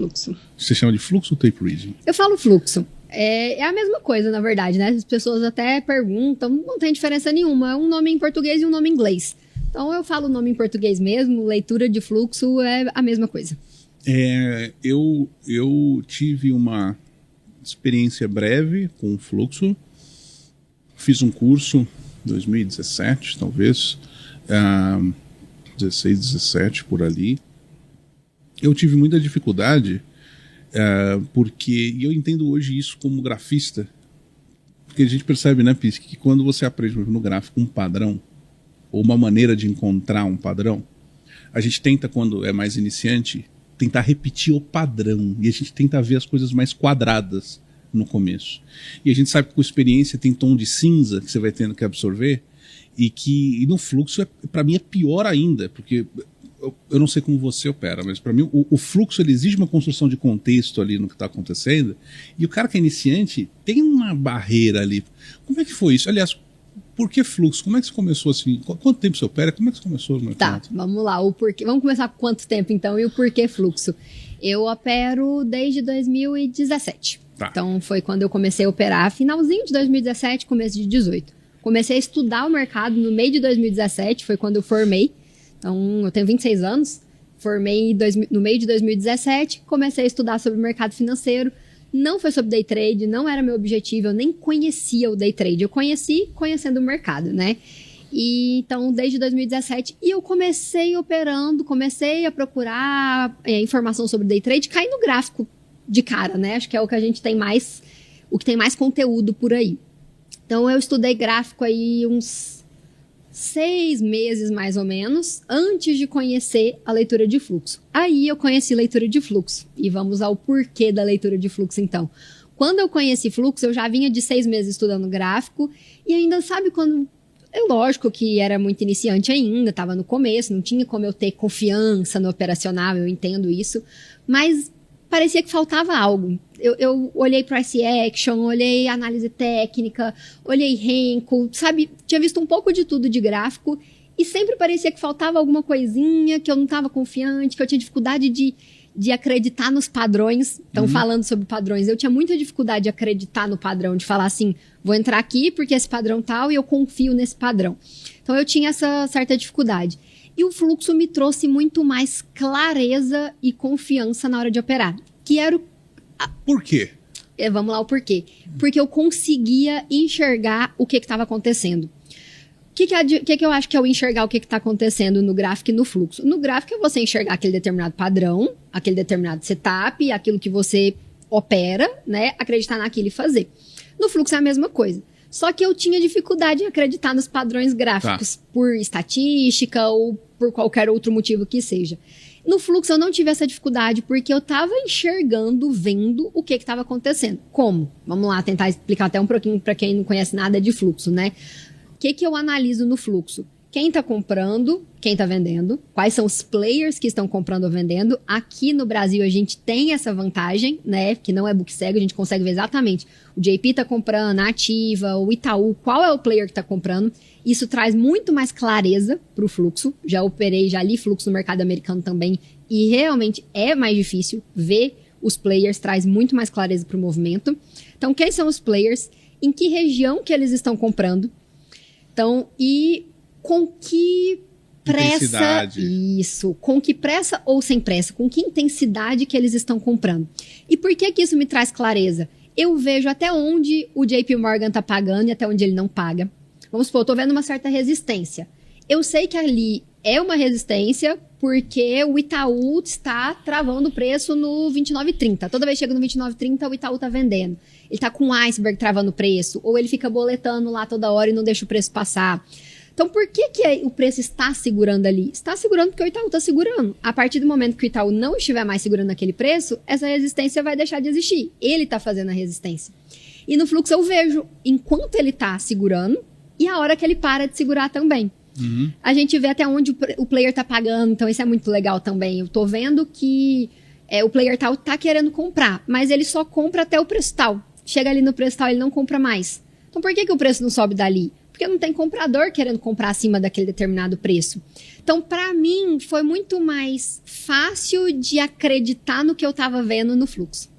fluxo. Você chama de fluxo ou tape reading? Eu falo fluxo. É a mesma coisa, na verdade, né? As pessoas até perguntam, não tem diferença nenhuma. É um nome em português e um nome em inglês. Então eu falo o nome em português mesmo, leitura de fluxo é a mesma coisa. Eu tive uma experiência breve com fluxo. Fiz um curso em 2017, talvez, 16, 17, por ali. Eu tive muita dificuldade, porque eu entendo hoje isso como grafista, porque a gente percebe, né, Pisque, que quando você aprende no gráfico um padrão, ou uma maneira de encontrar um padrão, a gente tenta, quando é mais iniciante, tentar repetir o padrão, e a gente tenta ver as coisas mais quadradas no começo. E a gente sabe que com experiência tem tom de cinza que você vai tendo que absorver, e no fluxo, para mim, é pior ainda, porque eu não sei como você opera, mas para mim o fluxo ele exige uma construção de contexto ali no que está acontecendo, e o cara que é iniciante tem uma barreira ali. Como é que foi isso? Aliás, por que fluxo? Como é que você começou assim? Quanto tempo você opera? Como é que você começou no mercado? Tá, vamos lá. O porquê. Vamos começar com quanto tempo então e o porquê fluxo. Eu opero desde 2017. Tá. Então foi quando eu comecei a operar, finalzinho de 2017, começo de 2018. Comecei a estudar o mercado no meio de 2017, foi quando eu formei. Então eu tenho 26 anos, formei no meio de 2017, comecei a estudar sobre o mercado financeiro. Não foi sobre day trade, não era meu objetivo, eu nem conhecia o day trade. Eu conhecendo o mercado, né? E então, desde 2017, eu comecei operando, comecei a procurar informação sobre day trade, caí no gráfico de cara, né? Acho que é o que a gente tem mais, o que tem mais conteúdo por aí. Então, eu estudei gráfico aí uns 6 meses, mais ou menos, antes de conhecer a leitura de fluxo. Aí eu conheci leitura de fluxo. E vamos ao porquê da leitura de fluxo, então. Quando eu conheci fluxo, eu já vinha de 6 meses estudando gráfico. E ainda, sabe, quando... lógico que era muito iniciante ainda, estava no começo, não tinha como eu ter confiança no operacional, eu entendo isso. Mas parecia que faltava algo. Eu olhei price action, olhei análise técnica, olhei Renko, sabe? Tinha visto um pouco de tudo de gráfico e sempre parecia que faltava alguma coisinha, que eu não estava confiante, que eu tinha dificuldade de acreditar nos padrões. Então, falando sobre padrões, eu tinha muita dificuldade de acreditar no padrão, de falar assim, vou entrar aqui porque esse padrão tal e eu confio nesse padrão. Então, eu tinha essa certa dificuldade. E o fluxo me trouxe muito mais clareza e confiança na hora de operar. Que era o... Por quê? Vamos lá, o porquê. Porque eu conseguia enxergar o que estava acontecendo. O que eu acho que é o enxergar o que está acontecendo no gráfico e no fluxo? No gráfico é você enxergar aquele determinado padrão, aquele determinado setup, aquilo que você opera, né? Acreditar naquilo e fazer. No fluxo é a mesma coisa. Só que eu tinha dificuldade em acreditar nos padrões gráficos, por estatística ou por qualquer outro motivo que seja. No fluxo eu não tive essa dificuldade porque eu estava enxergando, vendo o que estava acontecendo. Como? Vamos lá, tentar explicar até um pouquinho para quem não conhece nada de fluxo, né? O que eu analiso no fluxo? Quem está comprando, quem está vendendo, quais são os players que estão comprando ou vendendo. Aqui no Brasil a gente tem essa vantagem, né, que não é book cego, a gente consegue ver exatamente o JP está comprando, a Ativa, o Itaú, qual é o player que está comprando. Isso traz muito mais clareza para o fluxo. Já li fluxo no mercado americano também e realmente é mais difícil ver os players, traz muito mais clareza para o movimento. Então, quem são os players? Em que região que eles estão comprando? Então, e com que pressa... Isso, com que pressa ou sem pressa? Com que intensidade que eles estão comprando? E por que isso me traz clareza? Eu vejo até onde o JP Morgan está pagando e até onde ele não paga. Vamos supor, eu estou vendo uma certa resistência. Eu sei que ali é uma resistência porque o Itaú está travando o preço no 29,30. Toda vez que chega no 29,30, o Itaú está vendendo. Ele está com o iceberg travando o preço, ou ele fica boletando lá toda hora e não deixa o preço passar. Então, por que o preço está segurando ali? Está segurando porque o Itaú está segurando. A partir do momento que o Itaú não estiver mais segurando aquele preço, essa resistência vai deixar de existir. Ele está fazendo a resistência. E no fluxo eu vejo enquanto ele está segurando e a hora que ele para de segurar também. Uhum. A gente vê até onde o player está pagando, então isso é muito legal também. Eu estou vendo que o player tal está querendo comprar, mas ele só compra até o preço tal. Chega ali no preço tal, ele não compra mais. Então, por que o preço não sobe dali? Porque porque não tem comprador querendo comprar acima daquele determinado preço. Então, para mim, foi muito mais fácil de acreditar no que eu estava vendo no fluxo.